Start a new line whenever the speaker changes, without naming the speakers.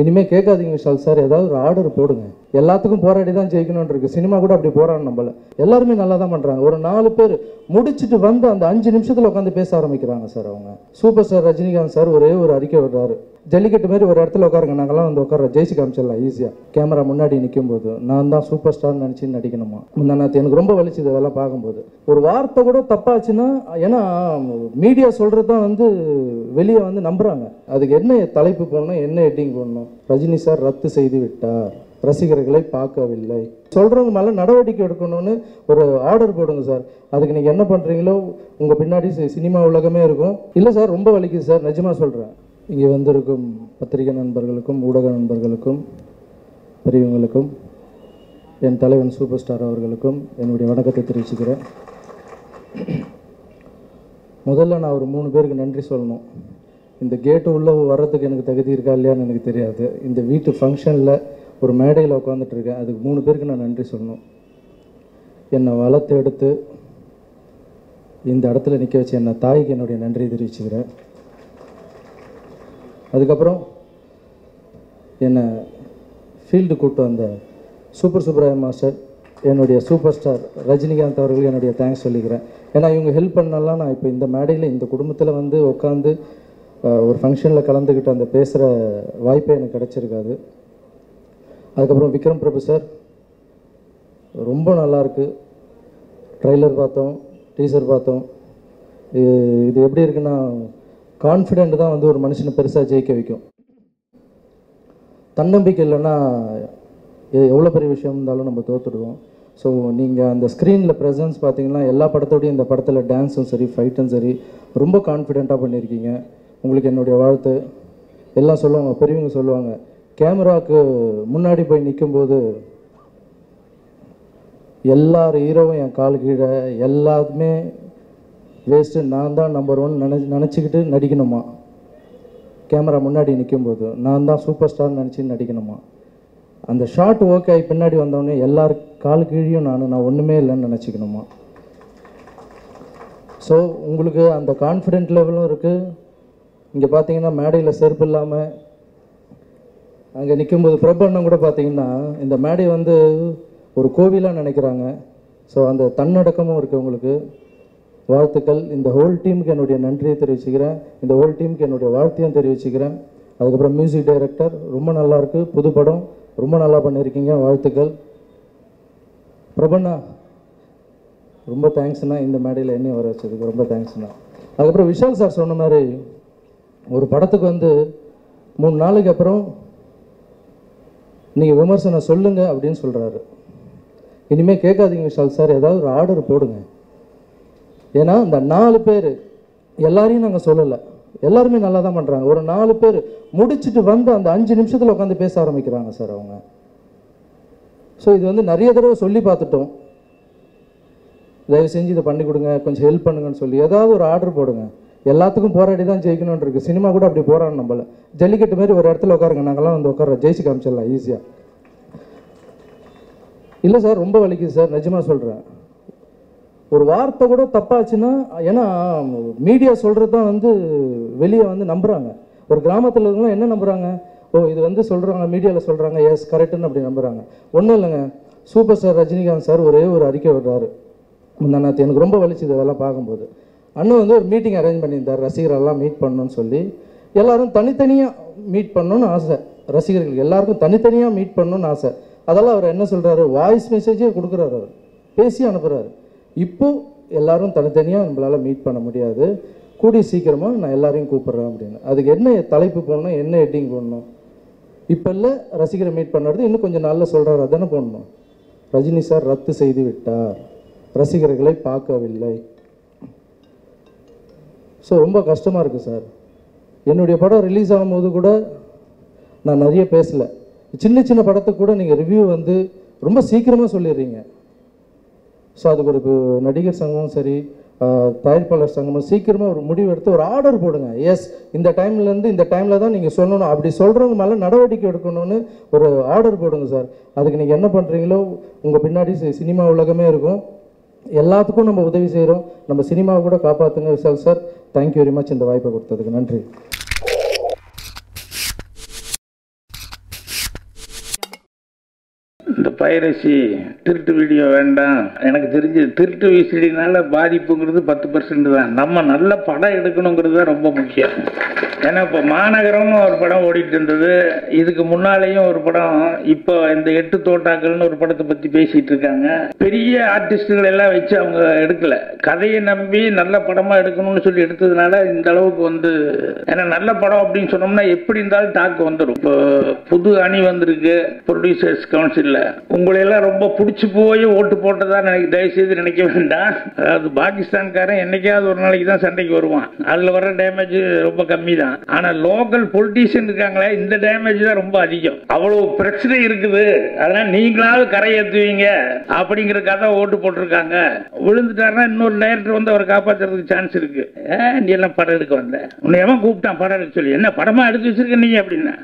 இனிமேல் கேட்காதீங்க விஷால் சார், ஏதாவது ஒரு ஆர்டர் போடுங்க. எல்லாத்துக்கும் போராடி தான் ஜெயிக்கணும்னு இருக்குது. சினிமா கூட அப்படி போராடணும். நம்மள எல்லாருமே நல்லா தான் பண்ணுறாங்க. ஒரு 4 பேர் முடிச்சுட்டு வந்து அந்த 5 நிமிஷத்தில் உட்காந்து பேச ஆரம்பிக்கிறாங்க சார். அவங்க சூப்பர் ஸ்டார் ரஜினிகாந்த் சார் ஒரே ஒரு அறிக்கை விடுறாரு, ஜல்லிக்கட்டு மாதிரி ஒரு இடத்துல உட்காருங்க, நாங்கள்லாம் வந்து உட்கார ஜெயிச்சு காமிச்சிடலாம் ஈஸியாக. கேமரா முன்னாடி நிற்கும் போது நான் தான் சூப்பர் ஸ்டார்னு நினச்சி நடிக்கணுமா? முந்தானத்து எனக்கு ரொம்ப வலிச்சுது அதெல்லாம் பார்க்கும்போது. ஒரு வார்த்தை கூட தப்பாச்சுன்னா, ஏன்னா மீடியா சொல்கிறது தான் வந்து வெளியே வந்து நம்புகிறாங்க. அதுக்கு என்ன தலைப்பு போடணும், என்ன ஹெட்டிங் போடணும்? ரஜினி சார் ரத்து செய்து விட்டார், ரசிகர்களை பார்க்கவில்லை, சொல்கிறவங்க மேலே நடவடிக்கை எடுக்கணும்னு ஒரு ஆர்டர் போடுங்க சார். அதுக்கு நீங்கள் என்ன பண்ணுறீங்களோ உங்கள் பின்னாடி சினிமா உலகமே இருக்கும். இல்லை சார் ரொம்ப வலிக்குது சார், நிஜமாக சொல்கிறேன். இங்கே வந்திருக்கும் பத்திரிகை நண்பர்களுக்கும் ஊடக நண்பர்களுக்கும் பெரியவங்களுக்கும் என் தலைவன் சூப்பர் ஸ்டார் அவர்களுக்கும் என்னுடைய வணக்கத்தை தெரிவிச்சுக்கிறேன். முதல்ல நான் ஒரு 3 பேருக்கு நன்றி சொல்லணும். இந்த கேட்டு உள்ளே வர்றதுக்கு எனக்கு தகுதி இருக்கா இல்லையான்னு எனக்கு தெரியாது. இந்த வீட்டு ஃபங்க்ஷனில் ஒரு மேடையில் உட்காந்துட்ருக்கேன், அதுக்கு 3 பேருக்கு நான் நன்றி சொல்லணும். என்னை வளர்த்து எடுத்து இந்த இடத்துல நிற்க வச்சு என்னை தாய்க்கு என்னுடைய நன்றி தெரிவிச்சுக்கிறேன். அதுக்கப்புறம் என்னை ஃபீல்டு கூப்பிட்டு வந்த சூப்பர் சுப்ராய மாஸ்டர், என்னுடைய சூப்பர் ஸ்டார் ரஜினிகாந்த் அவர்களுக்கு என்னுடைய தேங்க்ஸ் சொல்லிக்கிறேன். ஏன்னா இவங்க ஹெல்ப் பண்ணலாம் நான் இப்போ இந்த மேடையில் இந்த குடும்பத்தில் வந்து உட்காந்து ஒரு ஃபங்க்ஷனில் கலந்துக்கிட்டு அந்த பேசுகிற வாய்ப்பே எனக்கு கிடச்சிருக்காது. அதுக்கப்புறம் விக்ரம் பிரபு சார், ரொம்ப நல்லாயிருக்கு. ட்ரைலர் பார்த்தோம், டீசர் பார்த்தோம். இது எப்படி இருக்குன்னா, கான்ஃபிடென்ட் தான் வந்து ஒரு மனுஷனை பெருசாக ஜெயிக்க வைக்கும். தன்னம்பிக்கை இல்லைன்னா எவ்வளோ பெரிய விஷயம் இருந்தாலும் நம்ம தோற்றுடுவோம். ஸோ நீங்கள் அந்த ஸ்க்ரீனில் ப்ரெசன்ஸ் பார்த்தீங்கன்னா எல்லா படத்தோடையும் இந்த படத்தில் டான்ஸும் சரி ஃபைட்டும் சரி ரொம்ப கான்ஃபிடெண்ட்டாக பண்ணியிருக்கீங்க. உங்களுக்கு என்னுடைய வாழ்த்து. எல்லாம் சொல்லுவாங்க, பெரியவங்க சொல்லுவாங்க, கேமராவுக்கு முன்னாடி போய் நிற்கும்போது எல்லார் ஹீரோவும் என் கால் கீழே, எல்லாத்துமே வேஸ்ட்டு, நான் தான் நம்பர் 1 நினச்சிக்கிட்டு நடிக்கணுமா? கேமரா முன்னாடி நிற்கும்போது நான் தான் சூப்பர் ஸ்டார் நினச்சி நடிக்கணுமா? அந்த ஷார்ட் ஓகே ஆகி பின்னாடி வந்தோடனே எல்லார் கால் கீழியும் நான் ஒன்றுமே இல்லைன்னு நினச்சிக்கணுமா? ஸோ உங்களுக்கு அந்த கான்ஃபிடென்ட் லெவலும் இருக்குது. இங்கே பார்த்தீங்கன்னா மேடையில் செருப்பு இல்லாமல் அங்கே நிற்கும்போது பிரபண்ணம் கூட பார்த்தீங்கன்னா இந்த மேடை வந்து ஒரு கோவிலாக நினைக்கிறாங்க. ஸோ அந்த தன்னடக்கமும் இருக்குது உங்களுக்கு. வாழ்த்துக்கள். இந்த ஹோல் டீமுக்கு என்னுடைய நன்றியை தெரிவிச்சுக்கிறேன். இந்த ஹோல் டீமுக்கு என்னுடைய வாழ்த்தையும் தெரிவிச்சுக்கிறேன். அதுக்கப்புறம் மியூசிக் டைரக்டர், ரொம்ப நல்லாயிருக்கு, புது படம் ரொம்ப நல்லா பண்ணியிருக்கீங்க, வாழ்த்துக்கள். பிரபண்ணா ரொம்ப தேங்க்ஸ்ண்ணா, இந்த மேடையில் என்னையும் வர வச்சதுக்கு ரொம்ப தேங்க்ஸ்ண்ணா. அதுக்கப்புறம் விஷால் சார் சொன்ன மாதிரி ஒரு படத்துக்கு வந்து 3 நாளைக்கு அப்புறம் நீங்கள் விமர்சனம் சொல்லுங்கள் அப்படின்னு சொல்கிறாரு. இனிமேல் கேட்காதீங்க விஷால் சார், ஏதாவது ஒரு ஆர்டர் போடுங்க. ஏன்னா இந்த 4 பேர் எல்லாரையும் நாங்கள் சொல்லலை, எல்லாருமே நல்லா தான் பண்ணுறாங்க. ஒரு 4 பேர் முடிச்சுட்டு வந்து அந்த 5 நிமிஷத்தில் உட்காந்து பேச ஆரம்பிக்கிறாங்க சார் அவங்க. ஸோ இது வந்து நிறைய தடவை சொல்லி பார்த்துட்டோம், தயவு செஞ்சு இதை பண்ணி கொடுங்க, கொஞ்சம் ஹெல்ப் பண்ணுங்கன்னு சொல்லி ஏதாவது ஒரு ஆர்டர் போடுங்க. எல்லாத்துக்கும் போராடி தான் ஜெயிக்கணும்னு இருக்குது. சினிமா கூட அப்படி போராடணும். நம்மள ஜல்லிக்கட்டு மாதிரி ஒரு இடத்துல உட்காருங்க, நாங்கள்லாம் வந்து உட்கார ஜெயிச்சு காமிச்சிடலாம் ஈஸியாக. இல்லை சார் ரொம்ப வலிக்குது சார், நிஜமாக சொல்கிறேன். ஒரு வார்த்தை கூட தப்பாச்சுன்னா, ஏன்னா மீடியா சொல்கிறது தான் வந்து வெளியே வந்து நம்புகிறாங்க. ஒரு கிராமத்தில் இருக்கவங்க என்ன நம்புகிறாங்க, ஓ இது வந்து சொல்கிறாங்க, மீடியாவில் சொல்கிறாங்க, எஸ் கரெக்டுன்னு அப்படி நம்புகிறாங்க. ஒன்றும் இல்லைங்க, சூப்பர் ஸ்டார் ரஜினிகாந்த் சார் ஒரே ஒரு அறிக்கை விடுறாரு. முந்தானத்து எனக்கு ரொம்ப வலிச்சுது அதெல்லாம் பார்க்கும்போது. அண்ணன் வந்து ஒரு மீட்டிங் அரேஞ்ச் பண்ணியிருந்தார், ரசிகரெல்லாம் மீட் பண்ணணும்னு சொல்லி. எல்லோரும் தனித்தனியாக மீட் பண்ணணும்னு ஆசை, ரசிகர்கள் எல்லாருக்கும் தனித்தனியாக மீட் பண்ணணும்னு ஆசை. அதெல்லாம் அவர் என்ன சொல்கிறாரு, வாய்ஸ் மெசேஜே கொடுக்குறாரு, அவர் பேசி அனுப்புகிறாரு. இப்போது எல்லோரும் தனித்தனியாக நம்மளால் மீட் பண்ண முடியாது, கூடிய சீக்கிரமாக நான் எல்லாரையும் கூப்பிட்றேன் அப்படின்னு. அதுக்கு என்ன தலைப்பு போடணும், என்ன ஹெட்டிங் போடணும்? இப்போ இல்லை ரசிகரை மீட் பண்ணுறது இன்னும் கொஞ்சம் நாளில் சொல்கிறாரு, அதானே போடணும். ரஜினி சார் ரத்து செய்து விட்டார், ரசிகர்களை பார்க்கவில்லை. ஸோ ரொம்ப கஷ்டமாக இருக்குது சார். என்னுடைய படம் ரிலீஸ் ஆகும்போது கூட நான் நிறைய பேசலை. சின்ன சின்ன படத்துக்கு கூட நீங்கள் ரிவ்யூ வந்து ரொம்ப சீக்கிரமாக சொல்லிடுறீங்க. ஸோ அதுக்கு ஒரு நடிகர் சங்கமும் சரி, தயாரிப்பாளர் சங்கமும் சீக்கிரமாக ஒரு முடிவு எடுத்து ஒரு ஆர்டர் போடுங்க. எஸ் இந்த டைம்லேருந்து இந்த டைமில் தான் நீங்கள் சொல்லணும், அப்படி சொல்கிறவங்க மேலே நடவடிக்கை எடுக்கணும்னு ஒரு ஆர்டர் போடுங்க சார். அதுக்கு நீங்கள் என்ன பண்ணுறீங்களோ உங்கள் பின்னாடி சினிமா உலகமே இருக்கும். எல்லாத்துக்கும் நம்ம உதவி செய்கிறோம், நம்ம சினிமாவை கூட காப்பாற்றுங்க Vishal sir. Thank you very much இந்த வாய்ப்பை கொடுத்ததுக்கு நன்றி.
இந்த பைரசி திருட்டு வீடியோ வேண்டாம். எனக்கு தெரிஞ்சு திருட்டு விசிடினால பாதிப்புங்கிறது 10% தான். நம்ம நல்ல படம் எடுக்கணுங்கிறது தான் ரொம்ப முக்கியம். ஏன்னா இப்போ மாநகரம்னு ஒரு படம் ஓடிட்டு இருந்தது, இதுக்கு முன்னாலேயும் ஒரு படம், இப்போ இந்த 8 தோட்டாக்கள்னு ஒரு படத்தை பற்றி பேசிட்டு இருக்காங்க. பெரிய ஆர்டிஸ்டுகள் எல்லாம் வச்சு அவங்க எடுக்கல, கதையை நம்பி நல்ல படமா எடுக்கணும்னு சொல்லி எடுத்ததுனால இந்த அளவுக்கு வந்து, ஏன்னா நல்ல படம் அப்படின்னு சொன்னோம்னா எப்படி இருந்தாலும் டாக்கு வந்துடும். இப்போ புது அணி வந்திருக்கு ப்ரொடியூசர்ஸ் கவுன்சில்ல, உங்களையெல்லாம் ரொம்ப பிடிச்சி போய் ஓட்டு போட்டதா தயவுசெய்து நினைக்க வேண்டாம். அதாவது பாகிஸ்தான்காரன் என்னைக்காவது ஒரு நாளைக்கு தான் சண்டைக்கு வருவான், அதுல வர டேமேஜ் ரொம்ப கம்மி தான். ஆனா லோக்கல் பொலிட்டீஷியன் இருக்காங்களே, இந்த டேமேஜ் தான் ரொம்ப அதிகம். அவ்வளவு பிரச்சனை இருக்குது, அதனால நீங்களாவது கரையேற்றுவீங்க அப்படிங்கிற கதை ஓட்டு போட்டிருக்காங்க. விழுந்துட்டாருன்னா இன்னொரு டைரக்டர் வந்து அவரை காப்பாற்றுறதுக்கு சான்ஸ் இருக்கு. நீ எல்லாம் படம் எடுக்க வந்த, உன்னை எவன் கூப்பிட்டான் படம் எடுக்க சொல்லி, என்ன படமா எடுத்து வச்சிருக்க நீ அப்படின்னா